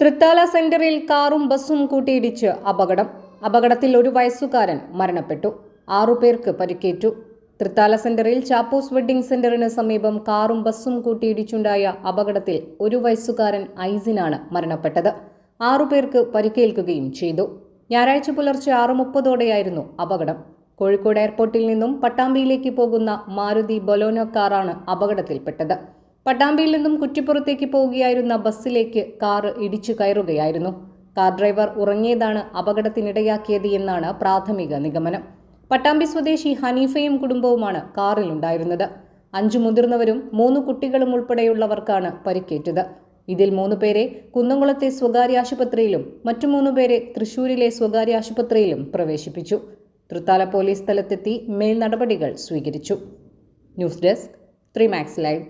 തൃത്താല സെന്ററിൽ കാറും ബസ്സും കൂട്ടിയിടിച്ച് അപകടത്തിൽ 1 വയസ്സുകാരൻ മരണപ്പെട്ടു. 6 പേർക്ക് പരിക്കേറ്റു. തൃത്താല സെന്ററിൽ ചാപ്പോസ് വെഡ്ഡിംഗ് സെന്ററിന് സമീപം കാറും ബസ്സും കൂട്ടിയിടിച്ചുണ്ടായ അപകടത്തിൽ 1 വയസ്സുകാരൻ ഐസിനാണ് മരണപ്പെട്ടത്. 6 പേർക്ക് പരിക്കേൽക്കുകയും ചെയ്തു. ഞായറാഴ്ച പുലർച്ചെ 6:30ഓടെയായിരുന്നു അപകടം. കോഴിക്കോട് എയർപോർട്ടിൽ നിന്നും പട്ടാമ്പിയിലേക്ക് പോകുന്ന മാരുതി ബൊലോനോ കാറാണ് അപകടത്തിൽപ്പെട്ടത്. പട്ടാമ്പിയിൽ നിന്നും കുറ്റിപ്പുറത്തേക്ക് പോവുകയായിരുന്ന ബസ്സിലേക്ക് കാർ ഇടിച്ചു കയറുകയായിരുന്നു. കാർ ഡ്രൈവർ ഉറങ്ങിയതാണ് അപകടത്തിനിടയാക്കിയത് എന്നാണ് പ്രാഥമിക നിഗമനം. പട്ടാമ്പി സ്വദേശി ഹനീഫയും കുടുംബവുമാണ് കാറിലുണ്ടായിരുന്നത്. 5 മുതിർന്നവരും 3 കുട്ടികളും ഉൾപ്പെടെയുള്ളവർക്കാണ് പരിക്കേറ്റത്. ഇതിൽ 3 പേരെ കുന്നംകുളത്തെ സ്വകാര്യ ആശുപത്രിയിലും മറ്റു 3 പേരെ തൃശൂരിലെ സ്വകാര്യ ആശുപത്രിയിലും പ്രവേശിപ്പിച്ചു. തൃത്താല പോലീസ് സ്ഥലത്തെത്തി മേൽ നടപടികൾ സ്വീകരിച്ചു. News desk 3 Max live.